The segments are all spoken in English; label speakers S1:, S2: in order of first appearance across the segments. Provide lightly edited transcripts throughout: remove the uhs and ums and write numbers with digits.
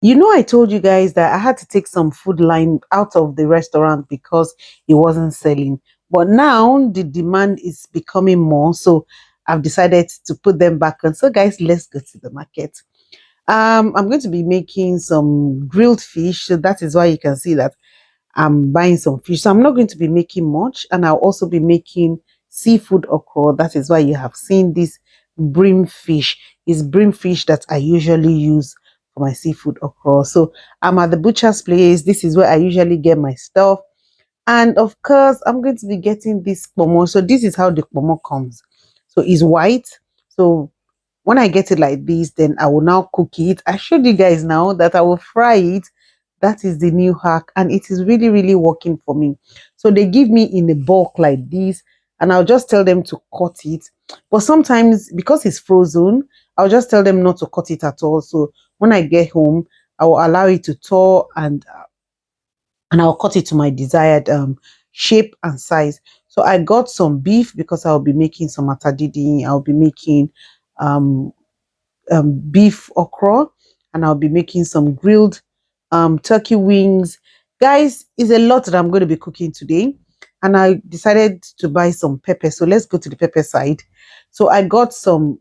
S1: I told you guys that I had to take some food line out of the restaurant because it wasn't selling. But now the demand is becoming more, so I've decided to put them back on. So, guys, let's go to the market. I'm going to be making some grilled fish, so that is why you can see that I'm buying some fish. So I'm not going to be making much, and I'll also be making seafood okra. That is why you have seen this brim fish. It's brim fish that I usually use for my seafood okra. So I'm at the butcher's place. This is where I usually get my stuff. And of course, I'm going to be getting this pomo. So this is how the pomo comes. So it's white. So when I get it like this, then I will now cook it. I showed you guys now that I will fry it. That is the new hack, and it is really, really working for me. So they give me in a bulk like this, and I'll just tell them to cut it. But sometimes, because it's frozen, I'll just tell them not to cut it at all. So when I get home, I will allow it to thaw, and I'll cut it to my desired shape and size. So I got some beef because I'll be making some atadidi. I'll be making um, beef okra, and I'll be making some grilled turkey wings. Guys, is a lot that I'm going to be cooking today, and I decided to buy some pepper. So let's go to the pepper side. So I got some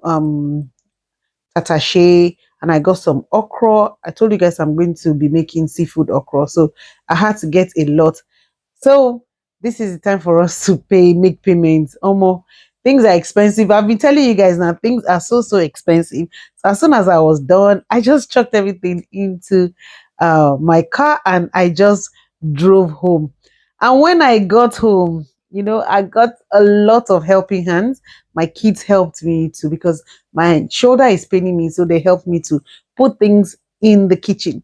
S1: tatashe, and I got some okra. I told you guys I'm going to be making seafood okra, so I had to get a lot. So this is the time for us to make payments. Almost things are expensive. I've been telling you guys now, things are so expensive. So as soon as I was done, I just chucked everything into my car and I just drove home. And when I got home, I got a lot of helping hands. My kids helped me too because my shoulder is paining me, so they helped me to put things in the kitchen.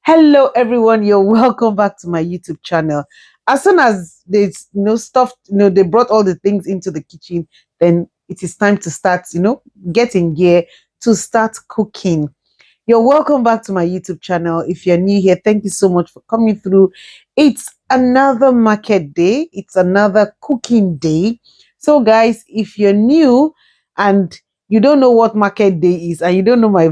S1: Hello, everyone. You're welcome back to my YouTube channel. As soon as they, stuff, they brought all the things into the kitchen, then it is time to start, getting gear to start cooking. You're welcome back to my YouTube channel. If you're new here, thank you so much for coming through. It's another market day. It's another cooking day. So, guys, if you're new and you don't know what market day is, and you don't know my,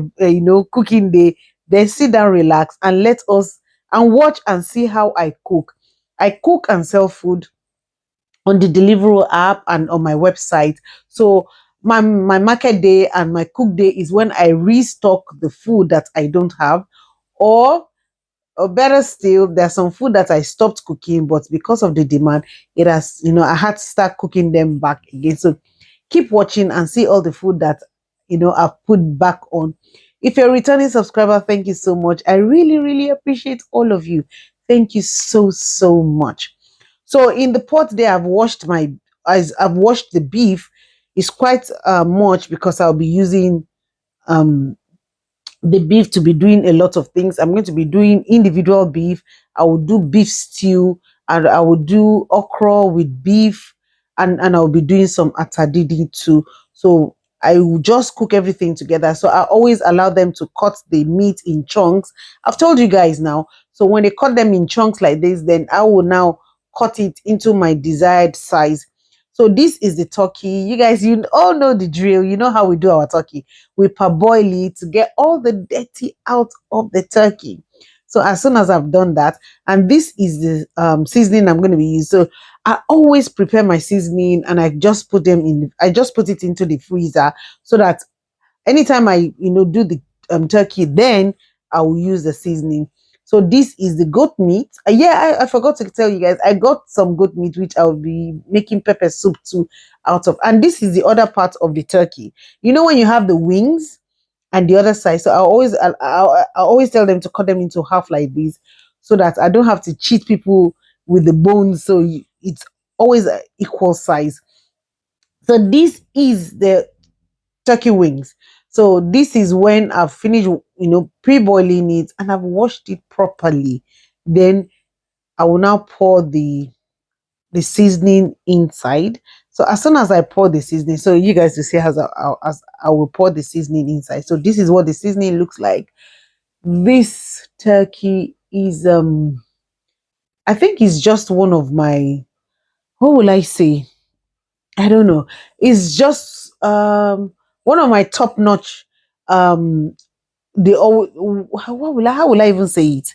S1: cooking day, then sit down, relax, and let us and watch and see how I cook. I cook and sell food on the Deliveroo app and on my website. So my market day and my cook day is when I restock the food that I don't have, or better still, there's some food that I stopped cooking, but because of the demand, it has, I had to start cooking them back again. So keep watching and see all the food that, I've put back on. If you're a returning subscriber, thank you so much. I really, really appreciate all of you. Thank you so much. So in the pot there, I've washed the beef. It's quite much because I'll be using um the beef to be doing a lot of things. I'm going to be doing individual beef. I will do beef stew, and I will do okra with beef, and I'll be doing some atadidi too. So I will just cook everything together. So I always allow them to cut the meat in chunks. I've told you guys now. So when they cut them in chunks like this, then I will now cut it into my desired size. So this is the turkey. You guys, you all know the drill. You know how we do our turkey. We parboil it to get all the dirty out of the turkey. So as soon as I've done that, and this is the seasoning I'm going to be using. So I always prepare my seasoning, and I just put them in. I just put it into the freezer so that anytime I do the turkey, then I will use the seasoning. So this is the goat meat. Yeah, I forgot to tell you guys, I got some goat meat which I'll be making pepper soup too out of. And this is the other part of the turkey. When you have the wings and the other side. So I always tell them to cut them into half like this, so that I don't have to cheat people with the bones. So it's always an equal size. So this is the turkey wings. So this is when I've finished, pre-boiling it and I've washed it properly. Then I will now pour the seasoning inside. So as soon as I pour the seasoning, so you guys will see as I will pour the seasoning inside. So this is what the seasoning looks like. This turkey is I think it's just one of my, what will I say? I don't know. It's just one of my top notch um they always, how will I even say it?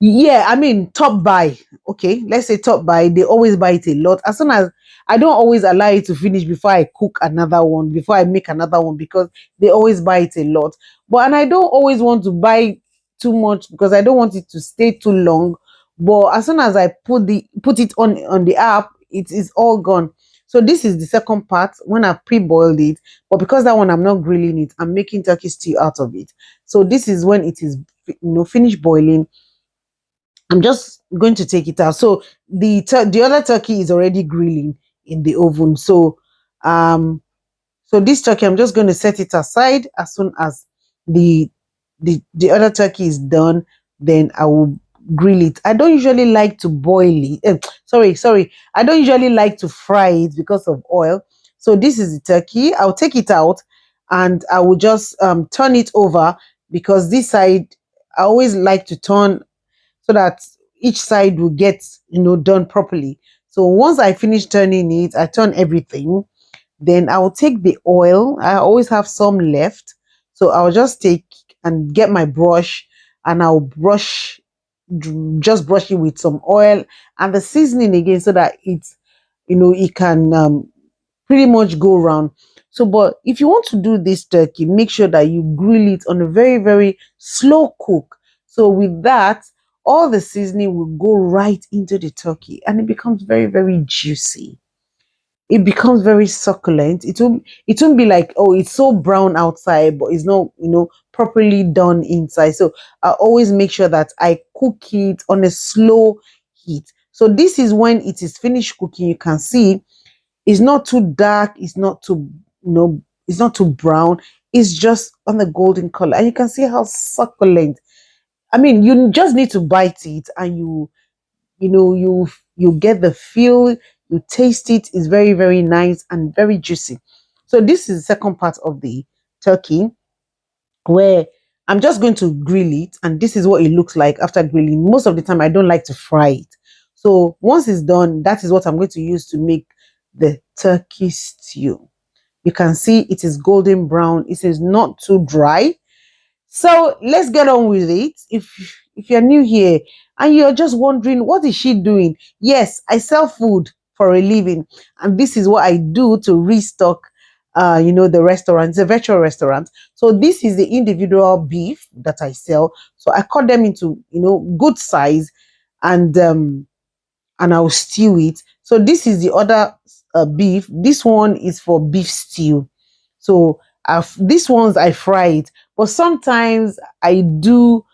S1: Yeah, I mean, top buy. Okay, let's say top buy. They always buy it a lot. As soon as I don't always allow it to finish before I cook another one, before I make another one, because they always buy it a lot. But and I don't always want to buy too much because I don't want it to stay too long. But as soon as I put it on the app, it is all gone. So this is the second part when I've pre-boiled it. But because that one I'm not grilling it, I'm making turkey stew out of it. So this is when it is finished boiling. I'm just going to take it out. So the other turkey is already grilling in the oven. Um so this turkey, I'm just going to set it aside as soon as the the other turkey is done. Then I will grill it. I don't usually like to boil it. Sorry. I don't usually like to fry it because of oil. So this is the turkey. I'll take it out and I will just turn it over because this side I always like to turn so that each side will get done properly. So once I finish turning it, I turn everything. Then I will take the oil. I always have some left. So I'll just take and get my brush and I'll just brush it with some oil and the seasoning again so that it can pretty much go round. So, but if you want to do this turkey, make sure that you grill it on a very, very slow cook. So with that, all the seasoning will go right into the turkey and it becomes very, very juicy. It becomes very succulent. It won't be like, oh, it's so brown outside, but it's not, properly done inside. So I always make sure that I cook it on a slow heat. So this is when it is finished cooking. You can see it's not too dark, it's not too brown. It's just on the golden color. And you can see how succulent. I mean, you just need to bite it and you get the feel, you taste it. It's very, very nice and very juicy. So this is the second part of the turkey where I'm just going to grill it, and this is what it looks like after grilling. Most of the time I don't like to fry it. So once it's done, that is what I'm going to use to make the turkey stew. You can see it is golden brown. It is not too dry. So let's get on with it. If you're new here and you're just wondering what is she doing, yes, I sell food for a living, and this is what I do to restock. The restaurant. It's a virtual restaurant. So this is the individual beef that I sell. So I cut them into good size, and I'll stew it. So this is the other beef. This one is for beef stew. So these ones I fry it, but sometimes I do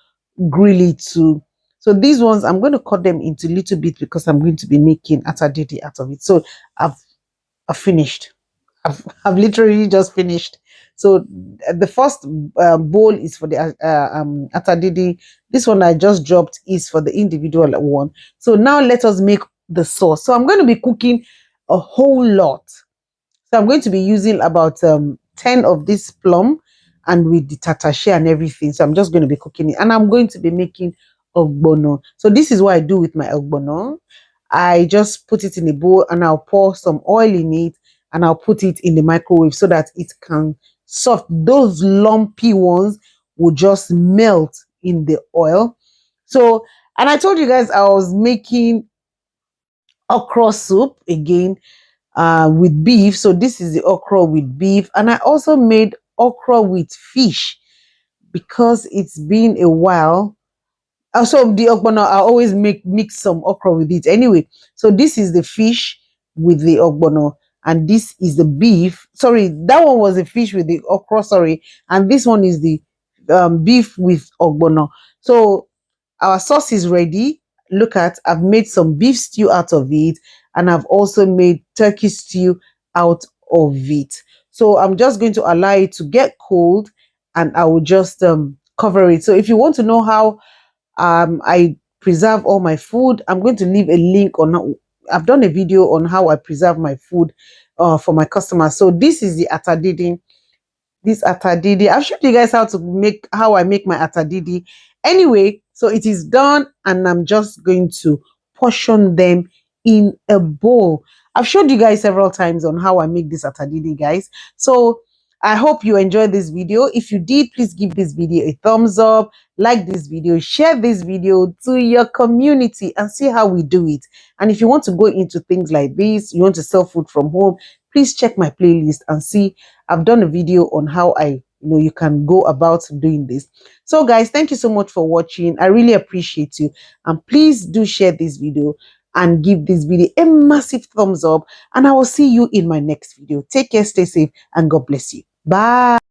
S1: grill it too. So these ones I'm going to cut them into little bit because I'm going to be making atadidi out of it. So I've I've finished. I've literally just finished. So the first bowl is for the atadidi. This one I just dropped is for the individual one. So now let us make the sauce. So I'm going to be cooking a whole lot. So I'm going to be using about 10 of this plum and with the tatashe and everything. So I'm just going to be cooking it. And I'm going to be making ogbono. So this is what I do with my ogbono. I just put it in a bowl and I'll pour some oil in it and I'll put it in the microwave so that it can soft. Those lumpy ones will just melt in the oil. So, and I told you guys I was making okra soup again with beef. So this is the okra with beef. And I also made okra with fish because it's been a while. Also, the ogbono, I always mix some okra with it. Anyway, so this is the fish with the ogbono, and this is the beef. Sorry, that one was the fish with the okra. Sorry, and this one is the beef with ogbono. So our sauce is ready. Look at, I've made some beef stew out of it, and I've also made turkey stew out of it. So I'm just going to allow it to get cold, and I will just cover it. So if you want to know how I preserve all my food, I'm going to leave a link on. I've done a video on how I preserve my food for my customers. So this is the atadidi. This atadidi. I've showed you guys how I make my atadidi. Anyway, so it is done, and I'm just going to portion them in a bowl. I've showed you guys several times on how I make this atadidi, guys. So I hope you enjoyed this video. If you did, please give this video a thumbs up, like this video, share this video to your community and see how we do it. And if you want to go into things like this, you want to sell food from home, please check my playlist and see. I've done a video on how you can go about doing this. So guys, thank you so much for watching. I really appreciate you. And please do share this video and give this video a massive thumbs up. And I will see you in my next video. Take care, stay safe, and God bless you. Bye.